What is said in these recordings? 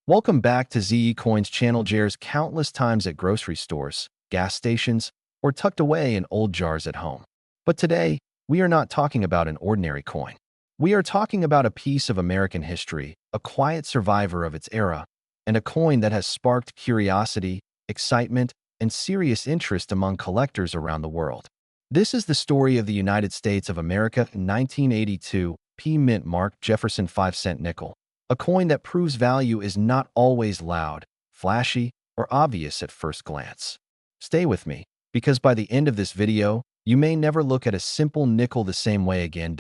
Welcome back to ZE Coins channel. Shares countless times at grocery stores, gas stations, or tucked away in old jars at home. But today, we are not talking about an ordinary coin. We are talking about a piece of American history, a quiet survivor of its era, and a coin that has sparked curiosity, excitement, and serious interest among collectors around the world. This is the story of the United States of America 1982 P Mint marked Jefferson 5-cent nickel. A coin that proves value is not always loud, flashy, or obvious at first glance. Stay with me, because by the end of this video, you may never look at a simple nickel the same way again.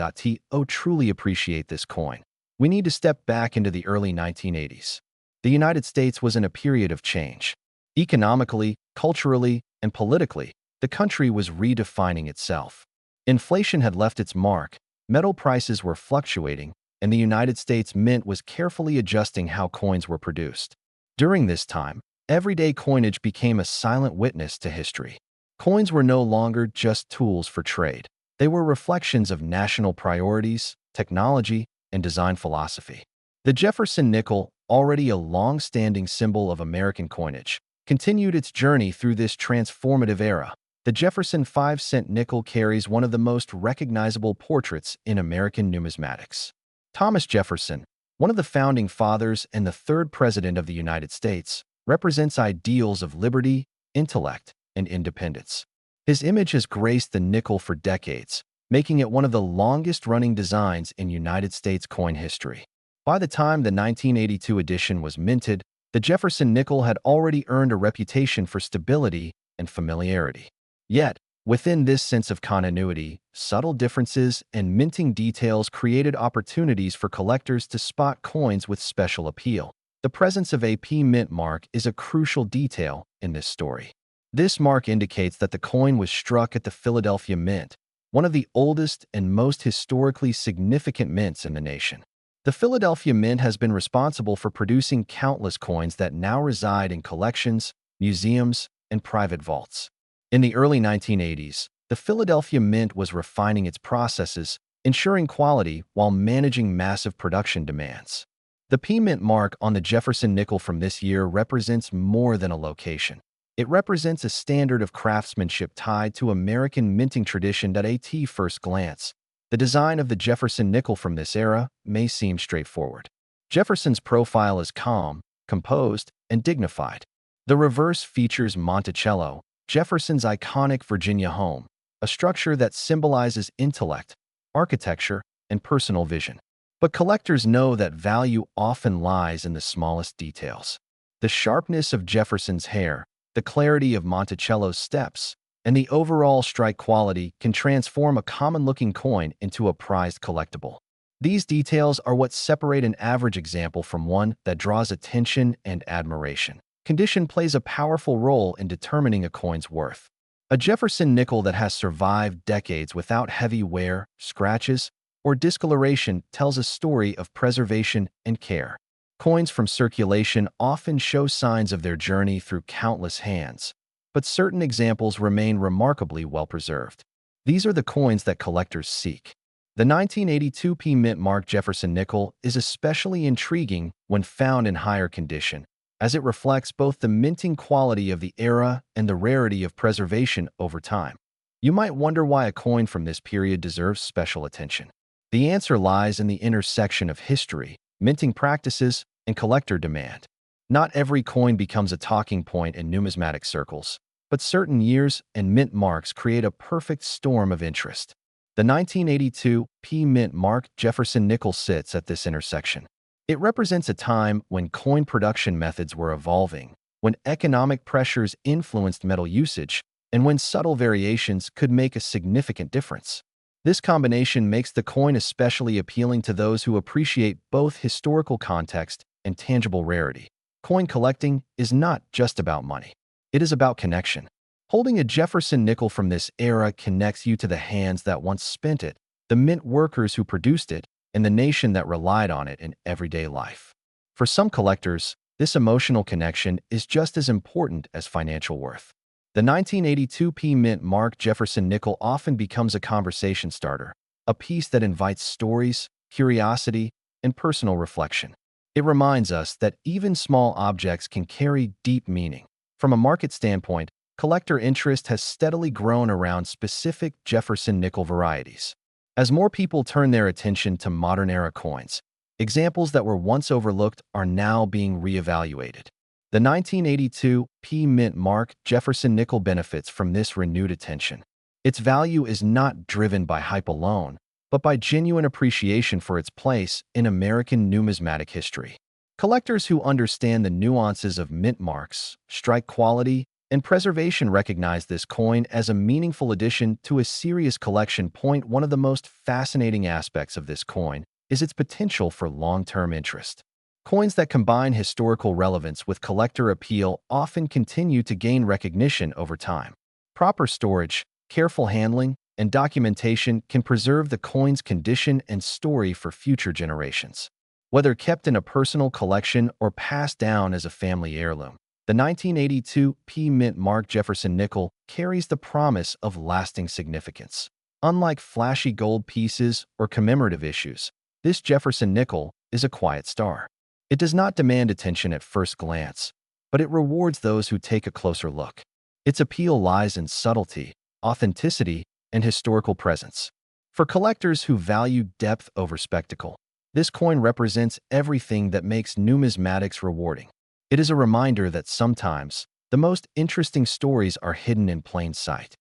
Truly appreciate this coin. We need to step back into the early 1980s. The United States was in a period of change. Economically, culturally, and politically, the country was redefining itself. Inflation had left its mark, metal prices were fluctuating, and the United States Mint was carefully adjusting how coins were produced. During this time, everyday coinage became a silent witness to history. Coins were no longer just tools for trade. They were reflections of national priorities, technology, and design philosophy. The Jefferson nickel, already a long-standing symbol of American coinage, continued its journey through this transformative era. The Jefferson 5-cent nickel carries one of the most recognizable portraits in American numismatics. Thomas Jefferson, one of the founding fathers and the third president of the United States, represents ideals of liberty, intellect, and independence. His image has graced the nickel for decades, making it one of the longest-running designs in United States coin history. By the time the 1982 edition was minted, the Jefferson nickel had already earned a reputation for stability and familiarity. Yet, within this sense of continuity, subtle differences and minting details created opportunities for collectors to spot coins with special appeal. The presence of a P Mint mark is a crucial detail in this story. This mark indicates that the coin was struck at the Philadelphia Mint, one of the oldest and most historically significant mints in the nation. The Philadelphia Mint has been responsible for producing countless coins that now reside in collections, museums, and private vaults. In the early 1980s, the Philadelphia Mint was refining its processes, ensuring quality while managing massive production demands. The P Mint mark on the Jefferson nickel from this year represents more than a location. It represents a standard of craftsmanship tied to American minting tradition. At first glance, the design of the Jefferson nickel from this era may seem straightforward. Jefferson's profile is calm, composed, and dignified. The reverse features Monticello, Jefferson's iconic Virginia home, a structure that symbolizes intellect, architecture, and personal vision. But collectors know that value often lies in the smallest details. The sharpness of Jefferson's hair, the clarity of Monticello's steps, and the overall strike quality can transform a common-looking coin into a prized collectible. These details are what separate an average example from one that draws attention and admiration. Condition plays a powerful role in determining a coin's worth. A Jefferson nickel that has survived decades without heavy wear, scratches, or discoloration tells a story of preservation and care. Coins from circulation often show signs of their journey through countless hands, but certain examples remain remarkably well preserved. These are the coins that collectors seek. The 1982 P Mint marked Jefferson nickel is especially intriguing when found in higher condition, as it reflects both the minting quality of the era and the rarity of preservation over time. You might wonder why a coin from this period deserves special attention. The answer lies in the intersection of history, minting practices, and collector demand. Not every coin becomes a talking point in numismatic circles, but certain years and mint marks create a perfect storm of interest. The 1982 P Mint marked Jefferson nickel sits at this intersection. It represents a time when coin production methods were evolving, when economic pressures influenced metal usage, and when subtle variations could make a significant difference. This combination makes the coin especially appealing to those who appreciate both historical context and tangible rarity. Coin collecting is not just about money. It is about connection. Holding a Jefferson nickel from this era connects you to the hands that once spent it, the mint workers who produced it, and the nation that relied on it in everyday life. For some collectors, this emotional connection is just as important as financial worth. The 1982 P Mint marked Jefferson nickel often becomes a conversation starter, a piece that invites stories, curiosity, and personal reflection. It reminds us that even small objects can carry deep meaning. From a market standpoint, collector interest has steadily grown around specific Jefferson nickel varieties. As more people turn their attention to modern-era coins, examples that were once overlooked are now being reevaluated. The 1982 P Mint mark Jefferson nickel benefits from this renewed attention. Its value is not driven by hype alone, but by genuine appreciation for its place in American numismatic history. Collectors who understand the nuances of mint marks, strike quality, and preservation recognize this coin as a meaningful addition to a serious collection. One of the most fascinating aspects of this coin is its potential for long-term interest. Coins that combine historical relevance with collector appeal often continue to gain recognition over time. Proper storage, careful handling, and documentation can preserve the coin's condition and story for future generations. Whether kept in a personal collection or passed down as a family heirloom, the 1982 P Mint mark Jefferson nickel carries the promise of lasting significance. Unlike flashy gold pieces or commemorative issues, this Jefferson nickel is a quiet star. It does not demand attention at first glance, but it rewards those who take a closer look. Its appeal lies in subtlety, authenticity, and historical presence. For collectors who value depth over spectacle, this coin represents everything that makes numismatics rewarding. It is a reminder that sometimes the most interesting stories are hidden in plain sight.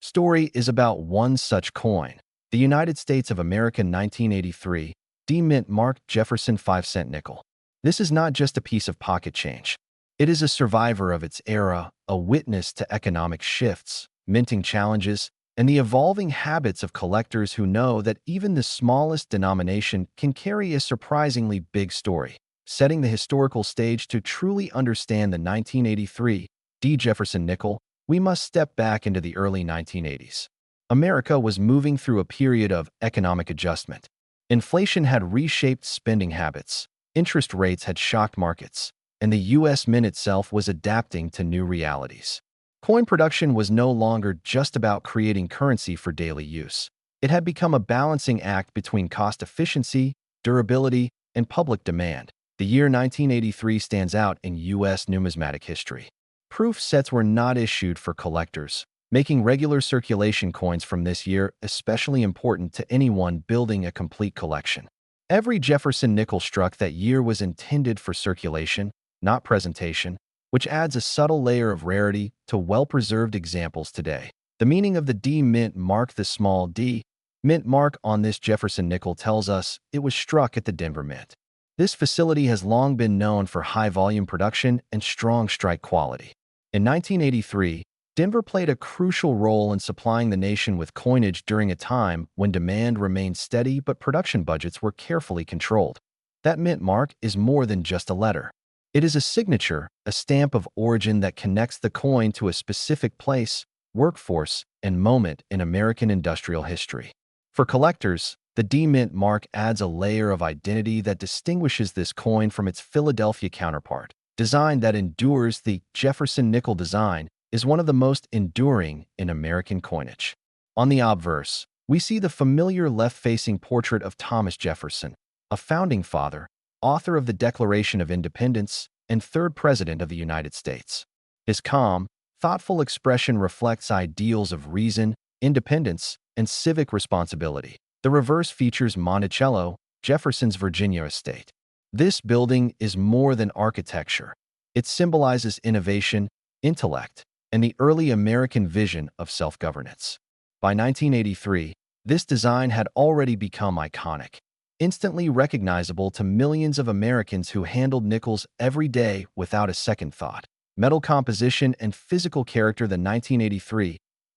Story is about one such coin, the United States of America 1983 D Mint mark Jefferson 5-cent nickel. This is not just a piece of pocket change. It is a survivor of its era, a witness to economic shifts, minting challenges, and the evolving habits of collectors who know that even the smallest denomination can carry a surprisingly big story. Setting the historical stage to truly understand the 1983 D. Jefferson nickel, we must step back into the early 1980s. America was moving through a period of economic adjustment. Inflation had reshaped spending habits, interest rates had shocked markets, and the U.S. Mint itself was adapting to new realities. Coin production was no longer just about creating currency for daily use. It had become a balancing act between cost efficiency, durability, and public demand. The year 1983 stands out in U.S. numismatic history. Proof sets were not issued for collectors, making regular circulation coins from this year especially important to anyone building a complete collection. Every Jefferson nickel struck that year was intended for circulation, not presentation, which adds a subtle layer of rarity to well-preserved examples today. The meaning of the D Mint mark, the small d Mint mark on this Jefferson nickel, tells us it was struck at the Denver Mint. This facility has long been known for high-volume production and strong strike quality. In 1983, Denver played a crucial role in supplying the nation with coinage during a time when demand remained steady but production budgets were carefully controlled. That Mint mark is more than just a letter. It is a signature, a stamp of origin that connects the coin to a specific place, workforce, and moment in American industrial history. For collectors, the D Mint mark adds a layer of identity that distinguishes this coin from its Philadelphia counterpart. Design that endures, the Jefferson nickel design is one of the most enduring in American coinage. On the obverse, we see the familiar left-facing portrait of Thomas Jefferson, a founding father, author of the Declaration of Independence, and third President of the United States. His calm, thoughtful expression reflects ideals of reason, independence, and civic responsibility. The reverse features Monticello, Jefferson's Virginia estate. This building is more than architecture. It symbolizes innovation, intellect, and the early American vision of self-governance. By 1983, this design had already become iconic, instantly recognizable to millions of Americans who handled nickels every day without a second thought. Metal composition and physical character. The 1983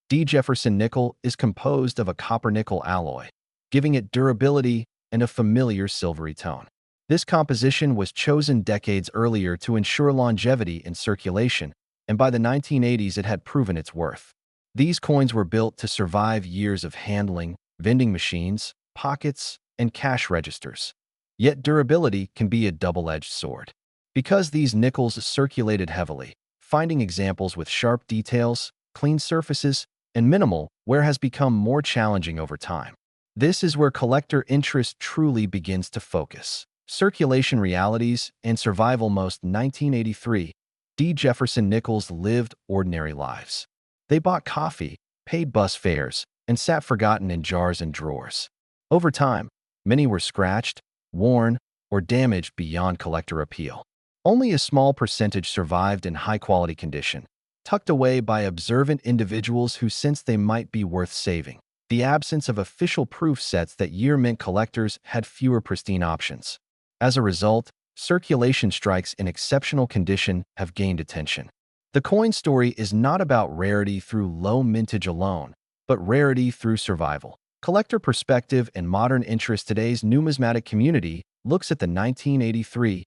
D. Jefferson nickel is composed of a copper-nickel alloy, giving it durability and a familiar silvery tone. This composition was chosen decades earlier to ensure longevity in circulation, and by the 1980s it had proven its worth. These coins were built to survive years of handling, vending machines, pockets, and cash registers. Yet durability can be a double-edged sword. Because these nickels circulated heavily, finding examples with sharp details, clean surfaces, and minimal wear has become more challenging over time. This is where collector interest truly begins to focus. Circulation Realities and Survival. Most 1983, D. Jefferson Nichols lived ordinary lives. They bought coffee, paid bus fares, and sat forgotten in jars and drawers. Over time, many were scratched, worn, or damaged beyond collector appeal. Only a small percentage survived in high-quality condition, tucked away by observant individuals who sensed they might be worth saving. The absence of official proof sets that year mint collectors had fewer pristine options. As a result, circulation strikes in exceptional condition have gained attention. The coin story is not about rarity through low mintage alone, but rarity through survival. Collector perspective and modern interest. Today's numismatic community looks at the 1983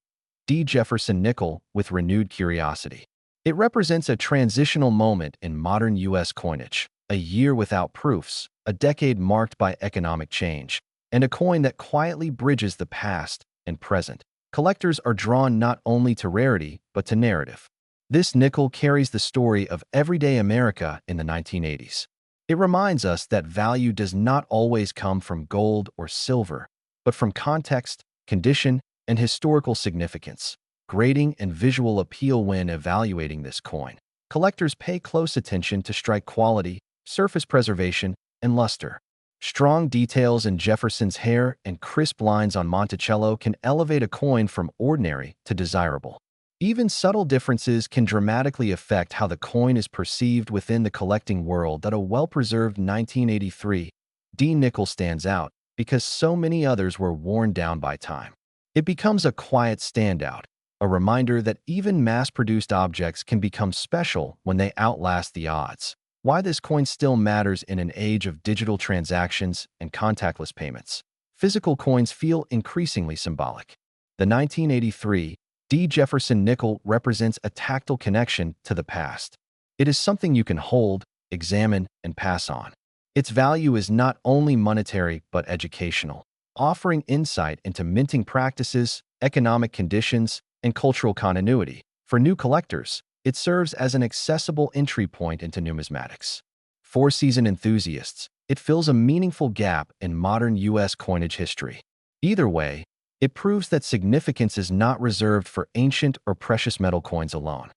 D. Jefferson nickel with renewed curiosity. It represents a transitional moment in modern U.S. coinage, a year without proofs, a decade marked by economic change, and a coin that quietly bridges the past and present. Collectors are drawn not only to rarity, but to narrative. This nickel carries the story of everyday America in the 1980s. It reminds us that value does not always come from gold or silver, but from context, condition, and historical significance. Grading and visual appeal. When evaluating this coin, collectors pay close attention to strike quality, surface preservation, and luster. Strong details in Jefferson's hair and crisp lines on Monticello can elevate a coin from ordinary to desirable. Even subtle differences can dramatically affect how the coin is perceived within the collecting world. That a well-preserved 1983 D nickel stands out because so many others were worn down by time. It becomes a quiet standout, a reminder that even mass-produced objects can become special when they outlast the odds. Why this coin still matters in an age of digital transactions and contactless payments. Physical coins feel increasingly symbolic. The 1983 D. Jefferson nickel represents a tactile connection to the past. It is something you can hold, examine, and pass on. Its value is not only monetary but educational, offering insight into minting practices, economic conditions, and cultural continuity. For new collectors, it serves as an accessible entry point into numismatics. For seasoned enthusiasts, it fills a meaningful gap in modern U.S. coinage history. Either way, it proves that significance is not reserved for ancient or precious metal coins alone.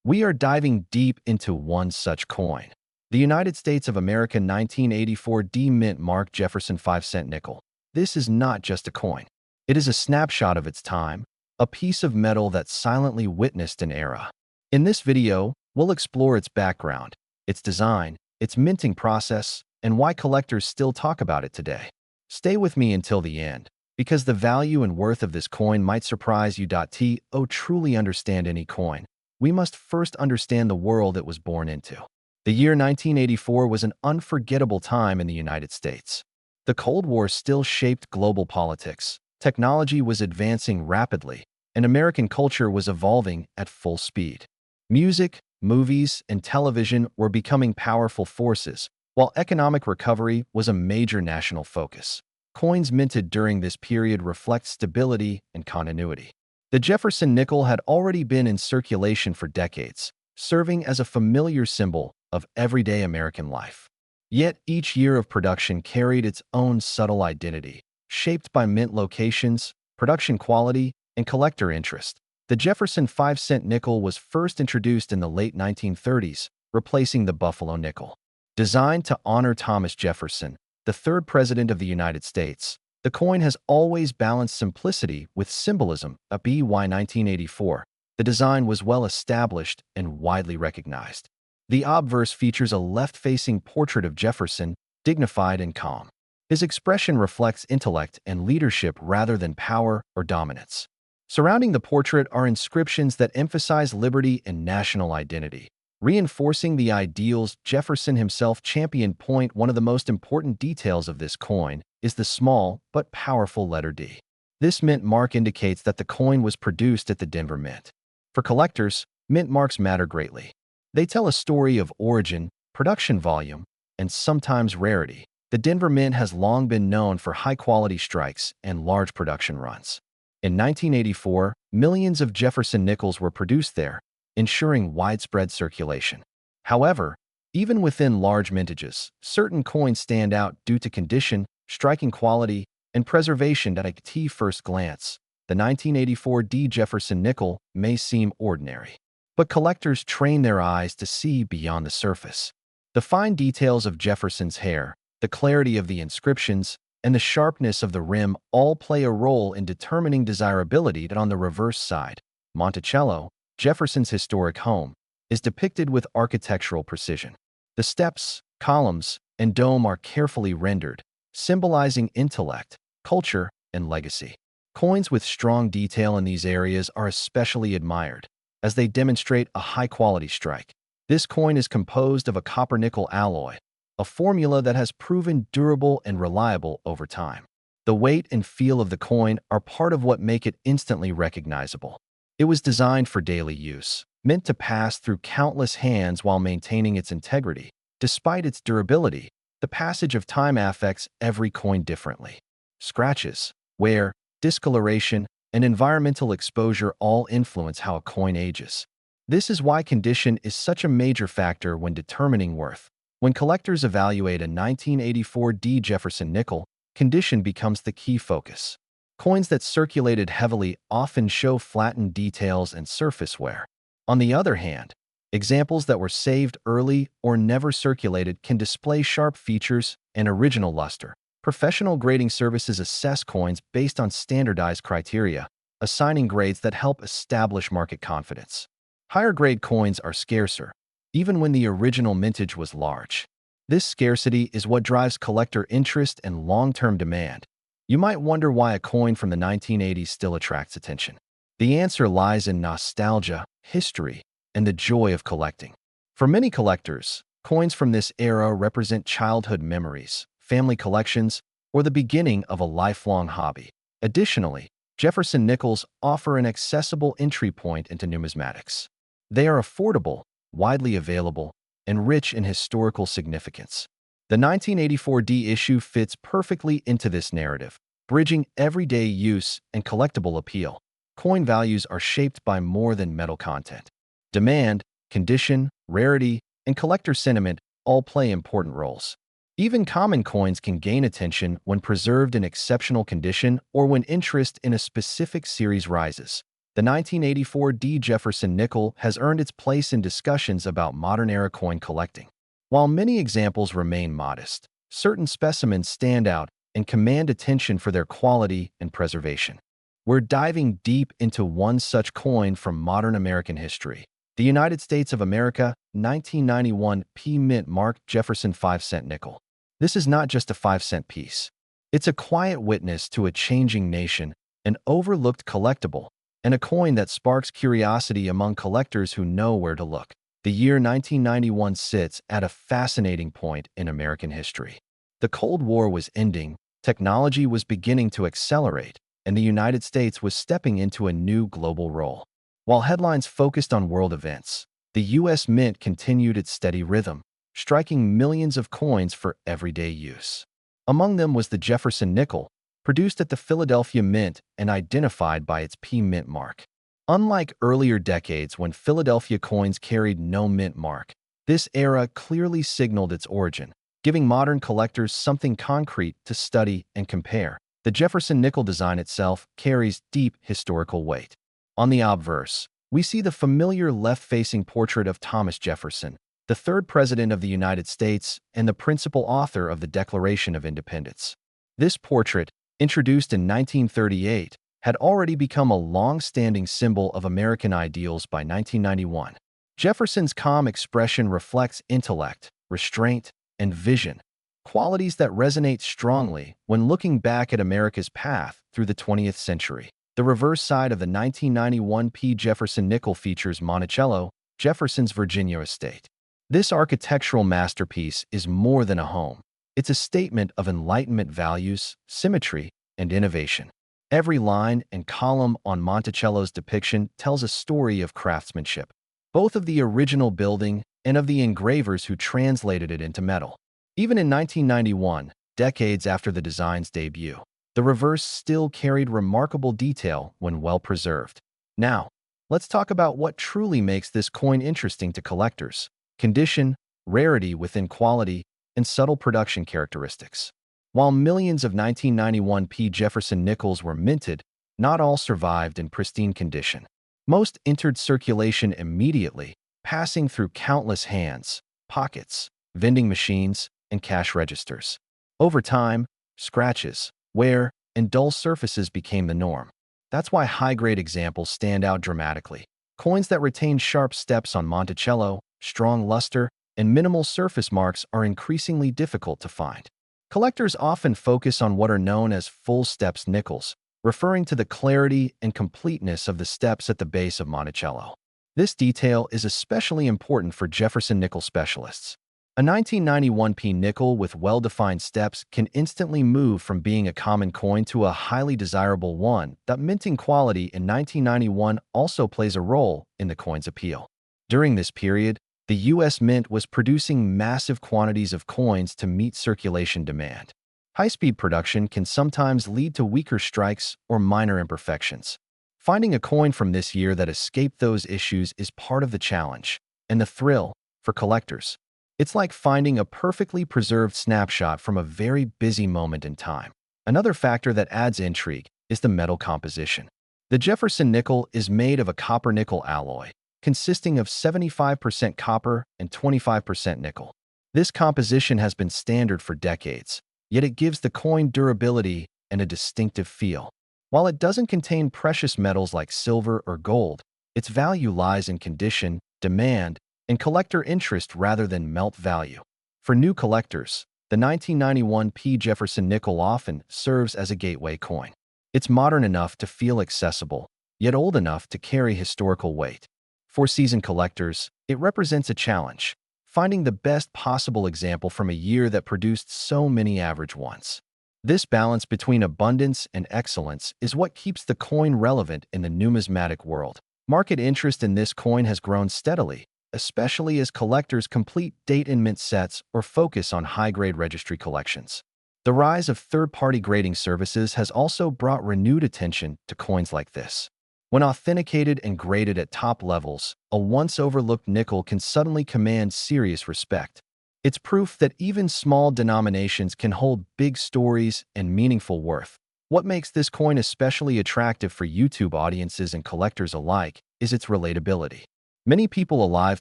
We are diving deep into one such coin. The United States of America 1984 D Mint Mark Jefferson 5-cent nickel. This is not just a coin. It is a snapshot of its time, a piece of metal that silently witnessed an era. In this video, we'll explore its background, its design, its minting process, and why collectors still talk about it today. Stay with me until the end, because the value and worth of this coin might surprise you. To truly understand any coin, we must first understand the world it was born into. The year 1984 was an unforgettable time in the United States. The Cold War still shaped global politics, technology was advancing rapidly, and American culture was evolving at full speed. Music, movies, and television were becoming powerful forces, while economic recovery was a major national focus. Coins minted during this period reflect stability and continuity. The Jefferson nickel had already been in circulation for decades, serving as a familiar symbol of everyday American life. Yet each year of production carried its own subtle identity, shaped by mint locations, production quality, and collector interest. The Jefferson 5-cent nickel was first introduced in the late 1930s, replacing the Buffalo nickel. Designed to honor Thomas Jefferson, the third president of the United States, the coin has always balanced simplicity with symbolism. By 1984, the design was well established and widely recognized. The obverse features a left-facing portrait of Jefferson, dignified and calm. His expression reflects intellect and leadership rather than power or dominance. Surrounding the portrait are inscriptions that emphasize liberty and national identity, reinforcing the ideals Jefferson himself championed. One of the most important details of this coin is the small but powerful letter D. This mint mark indicates that the coin was produced at the Denver Mint. For collectors, mint marks matter greatly. They tell a story of origin, production volume, and sometimes rarity. The Denver Mint has long been known for high-quality strikes and large production runs. In 1984, millions of Jefferson nickels were produced there, ensuring widespread circulation. However, even within large mintages, certain coins stand out due to condition, striking quality, and preservation. At first glance, the 1984 D. Jefferson nickel may seem ordinary. But collectors train their eyes to see beyond the surface. The fine details of Jefferson's hair, the clarity of the inscriptions, and the sharpness of the rim all play a role in determining desirability. On the reverse side, Monticello, Jefferson's historic home, is depicted with architectural precision. The steps, columns, and dome are carefully rendered, symbolizing intellect, culture, and legacy. Coins with strong detail in these areas are especially admired, as they demonstrate a high-quality strike. This coin is composed of a copper-nickel alloy, a formula that has proven durable and reliable over time. The weight and feel of the coin are part of what make it instantly recognizable. It was designed for daily use, meant to pass through countless hands while maintaining its integrity. Despite its durability, the passage of time affects every coin differently. Scratches, wear, discoloration, and environmental exposure all influence how a coin ages. This is why condition is such a major factor when determining worth. When collectors evaluate a 1984 D. Jefferson nickel, condition becomes the key focus. Coins that circulated heavily often show flattened details and surface wear. On the other hand, examples that were saved early or never circulated can display sharp features and original luster. Professional grading services assess coins based on standardized criteria, assigning grades that help establish market confidence. Higher-grade coins are scarcer, even when the original mintage was large. This scarcity is what drives collector interest and long-term demand. You might wonder why a coin from the 1980s still attracts attention. The answer lies in nostalgia, history, and the joy of collecting. For many collectors, coins from this era represent childhood memories, family collections, or the beginning of a lifelong hobby. Additionally, Jefferson nickels offer an accessible entry point into numismatics. They are affordable, widely available, and rich in historical significance. The 1984 D issue fits perfectly into this narrative, bridging everyday use and collectible appeal. Coin values are shaped by more than metal content. Demand, condition, rarity, and collector sentiment all play important roles. Even common coins can gain attention when preserved in exceptional condition or when interest in a specific series rises. The 1984 D. Jefferson nickel has earned its place in discussions about modern-era coin collecting. While many examples remain modest, certain specimens stand out and command attention for their quality and preservation. We're diving deep into one such coin from modern American history. The United States of America, 1991 P. Mint mark Jefferson 5-cent nickel. This is not just a 5-cent piece. It's a quiet witness to a changing nation, an overlooked collectible, and a coin that sparks curiosity among collectors who know where to look. The year 1991 sits at a fascinating point in American history. The Cold War was ending, technology was beginning to accelerate, and the United States was stepping into a new global role. While headlines focused on world events, the U.S. Mint continued its steady rhythm, striking millions of coins for everyday use. Among them was the Jefferson nickel, produced at the Philadelphia Mint and identified by its P Mint mark. Unlike earlier decades when Philadelphia coins carried no mint mark, this era clearly signaled its origin, giving modern collectors something concrete to study and compare. The Jefferson nickel design itself carries deep historical weight. On the obverse, we see the familiar left-facing portrait of Thomas Jefferson, the third President of the United States and the principal author of the Declaration of Independence. This portrait, introduced in 1938, had already become a long-standing symbol of American ideals by 1991. Jefferson's calm expression reflects intellect, restraint, and vision, qualities that resonate strongly when looking back at America's path through the 20th century. The reverse side of the 1991 P. Jefferson nickel features Monticello, Jefferson's Virginia estate. This architectural masterpiece is more than a home. It's a statement of Enlightenment values, symmetry, and innovation. Every line and column on Monticello's depiction tells a story of craftsmanship, both of the original building and of the engravers who translated it into metal. Even in 1991, decades after the design's debut, the reverse still carried remarkable detail when well preserved. Now, let's talk about what truly makes this coin interesting to collectors: condition, rarity within quality, and subtle production characteristics. While millions of 1991 P. Jefferson nickels were minted, not all survived in pristine condition. Most entered circulation immediately, passing through countless hands, pockets, vending machines, and cash registers. Over time, scratches, wear, and dull surfaces became the norm. That's why high-grade examples stand out dramatically. Coins that retain sharp steps on Monticello, strong luster, and minimal surface marks are increasingly difficult to find. Collectors often focus on what are known as full steps nickels, referring to the clarity and completeness of the steps at the base of Monticello. This detail is especially important for Jefferson nickel specialists. A 1991 P nickel with well-defined steps can instantly move from being a common coin to a highly desirable one. That minting quality in 1991 also plays a role in the coin's appeal. During this period, the U.S. Mint was producing massive quantities of coins to meet circulation demand. High-speed production can sometimes lead to weaker strikes or minor imperfections. Finding a coin from this year that escaped those issues is part of the challenge and the thrill for collectors. It's like finding a perfectly preserved snapshot from a very busy moment in time. Another factor that adds intrigue is the metal composition. The Jefferson nickel is made of a copper-nickel alloy, consisting of 75% copper and 25% nickel. This composition has been standard for decades, yet it gives the coin durability and a distinctive feel. While it doesn't contain precious metals like silver or gold, its value lies in condition, demand, and collector interest rather than melt value. For new collectors, the 1991 P. Jefferson nickel often serves as a gateway coin. It's modern enough to feel accessible, yet old enough to carry historical weight. For seasoned collectors, it represents a challenge, finding the best possible example from a year that produced so many average ones. This balance between abundance and excellence is what keeps the coin relevant in the numismatic world. Market interest in this coin has grown steadily, especially as collectors complete date and mint sets or focus on high-grade registry collections. The rise of third-party grading services has also brought renewed attention to coins like this. When authenticated and graded at top levels, a once-overlooked nickel can suddenly command serious respect. It's proof that even small denominations can hold big stories and meaningful worth. What makes this coin especially attractive for YouTube audiences and collectors alike is its relatability. Many people alive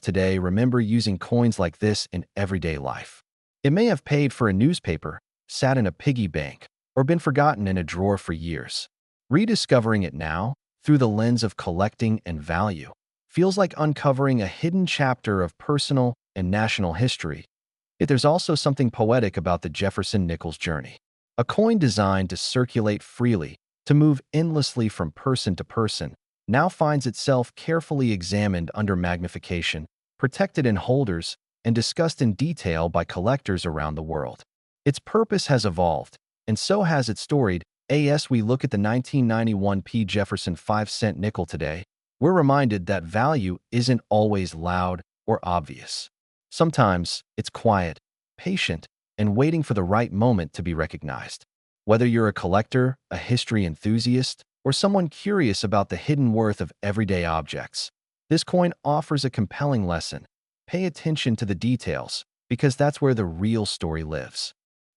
today remember using coins like this in everyday life. It may have paid for a newspaper, sat in a piggy bank, or been forgotten in a drawer for years. Rediscovering it now, through the lens of collecting and value, feels like uncovering a hidden chapter of personal and national history. Yet there's also something poetic about the Jefferson nickel's journey. A coin designed to circulate freely, to move endlessly from person to person, now finds itself carefully examined under magnification, protected in holders, and discussed in detail by collectors around the world. Its purpose has evolved, and so has its story. As we look at the 1991 P. Jefferson 5-cent nickel today, we're reminded that value isn't always loud or obvious. Sometimes it's quiet, patient, and waiting for the right moment to be recognized. Whether you're a collector, a history enthusiast, or someone curious about the hidden worth of everyday objects, this coin offers a compelling lesson. Pay attention to the details, because that's where the real story lives.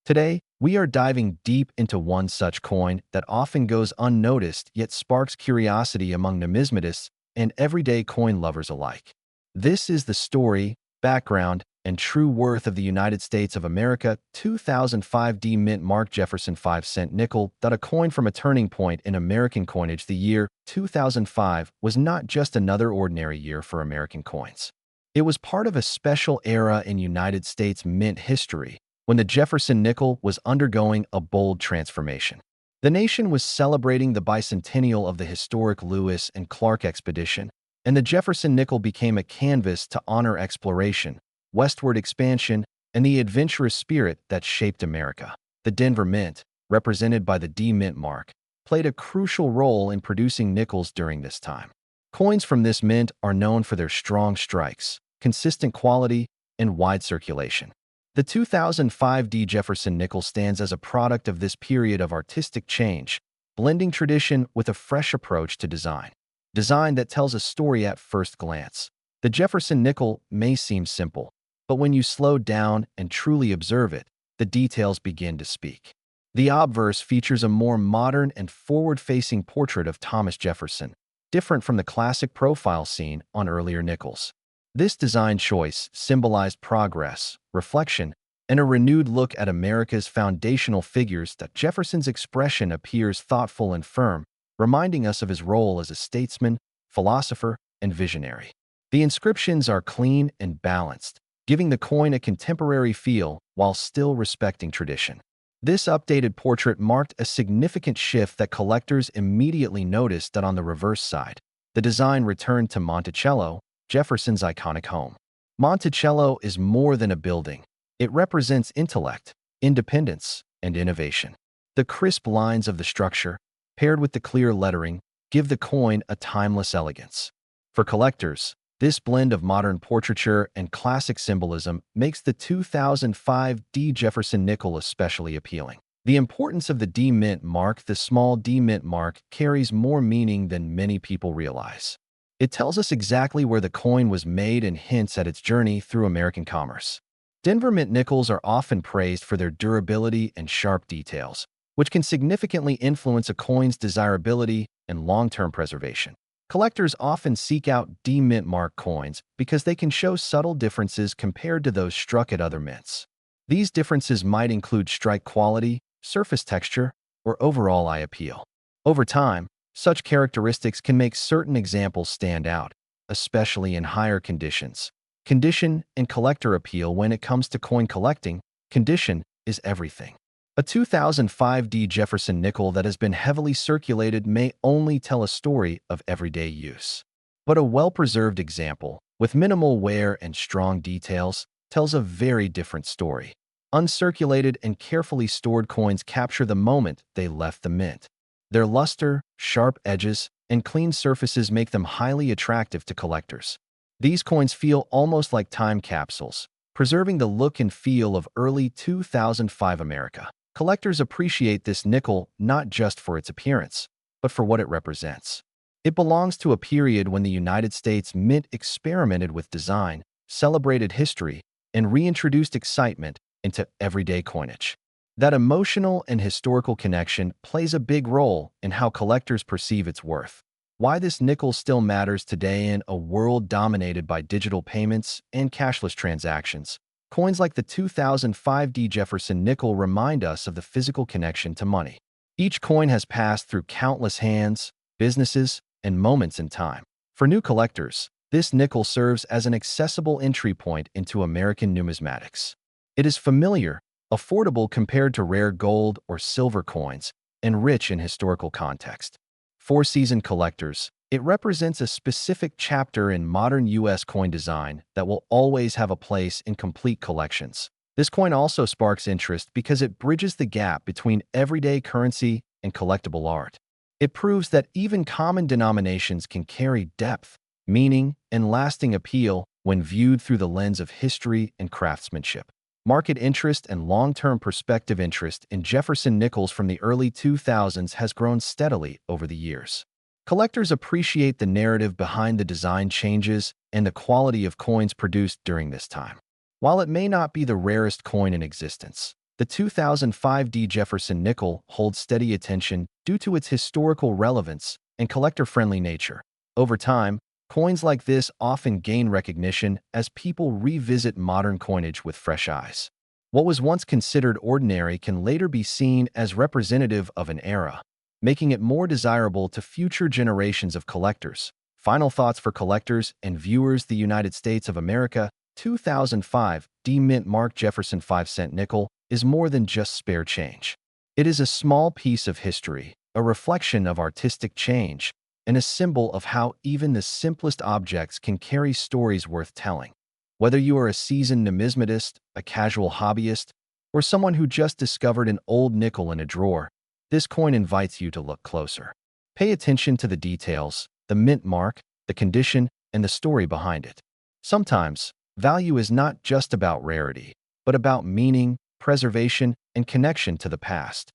Today, we are diving deep into one such coin that often goes unnoticed yet sparks curiosity among numismatists and everyday coin lovers alike. This is the story, background, and true worth of the United States of America 2005 D Mint Mark Jefferson 5-cent nickel. A coin from a turning point in American coinage. The year 2005 was not just another ordinary year for American coins. It was part of a special era in United States mint history when the Jefferson nickel was undergoing a bold transformation. The nation was celebrating the bicentennial of the historic Lewis and Clark expedition, and the Jefferson nickel became a canvas to honor exploration, westward expansion, and the adventurous spirit that shaped America. The Denver Mint, represented by the D Mint mark, played a crucial role in producing nickels during this time. Coins from this mint are known for their strong strikes, consistent quality, and wide circulation. The 2005 D Jefferson nickel stands as a product of this period of artistic change, blending tradition with a fresh approach to design. Design that tells a story at first glance. The Jefferson nickel may seem simple, but when you slow down and truly observe it, the details begin to speak. The obverse features a more modern and forward-facing portrait of Thomas Jefferson, different from the classic profile seen on earlier nickels. This design choice symbolized progress, reflection, and a renewed look at America's foundational figures. That Jefferson's expression appears thoughtful and firm, reminding us of his role as a statesman, philosopher, and visionary. The inscriptions are clean and balanced, giving the coin a contemporary feel while still respecting tradition. This updated portrait marked a significant shift that collectors immediately noticed. That on the reverse side, the design returned to Monticello, Jefferson's iconic home. Monticello is more than a building. It represents intellect, independence, and innovation. The crisp lines of the structure, paired with the clear lettering, give the coin a timeless elegance. For collectors, this blend of modern portraiture and classic symbolism makes the 2005 D. Jefferson nickel especially appealing. The importance of the D mint mark. The small D mint mark carries more meaning than many people realize. It tells us exactly where the coin was made and hints at its journey through American commerce. Denver mint nickels are often praised for their durability and sharp details, which can significantly influence a coin's desirability and long-term preservation. Collectors often seek out D mint mark coins because they can show subtle differences compared to those struck at other mints. These differences might include strike quality, surface texture, or overall eye appeal. Over time, such characteristics can make certain examples stand out, especially in higher conditions. Condition and collector appeal. When it comes to coin collecting, condition is everything. A 2005 D. Jefferson nickel that has been heavily circulated may only tell a story of everyday use. But a well-preserved example, with minimal wear and strong details, tells a very different story. Uncirculated and carefully stored coins capture the moment they left the mint. Their luster, sharp edges, and clean surfaces make them highly attractive to collectors. These coins feel almost like time capsules, preserving the look and feel of early 2005 America. Collectors appreciate this nickel not just for its appearance, but for what it represents. It belongs to a period when the United States Mint experimented with design, celebrated history, and reintroduced excitement into everyday coinage. That emotional and historical connection plays a big role in how collectors perceive its worth. Why this nickel still matters today in a world dominated by digital payments and cashless transactions. Coins like the 2005 D. Jefferson nickel remind us of the physical connection to money. Each coin has passed through countless hands, businesses, and moments in time. For new collectors, this nickel serves as an accessible entry point into American numismatics. It is familiar, affordable compared to rare gold or silver coins, and rich in historical context. For seasoned collectors, it represents a specific chapter in modern U.S. coin design that will always have a place in complete collections. This coin also sparks interest because it bridges the gap between everyday currency and collectible art. It proves that even common denominations can carry depth, meaning, and lasting appeal when viewed through the lens of history and craftsmanship. Market interest and long-term perspective. Interest in Jefferson nickels from the early 2000s has grown steadily over the years. Collectors appreciate the narrative behind the design changes and the quality of coins produced during this time. While it may not be the rarest coin in existence, the 2005 D. Jefferson nickel holds steady attention due to its historical relevance and collector-friendly nature. Over time, coins like this often gain recognition as people revisit modern coinage with fresh eyes. What was once considered ordinary can later be seen as representative of an era, making it more desirable to future generations of collectors. Final thoughts for collectors and viewers. The United States of America 2005 D. Mint Mark Jefferson 5-cent nickel is more than just spare change. It is a small piece of history, a reflection of artistic change, and a symbol of how even the simplest objects can carry stories worth telling. Whether you are a seasoned numismatist, a casual hobbyist, or someone who just discovered an old nickel in a drawer, this coin invites you to look closer. Pay attention to the details, the mint mark, the condition, and the story behind it. Sometimes, value is not just about rarity, but about meaning, preservation, and connection to the past.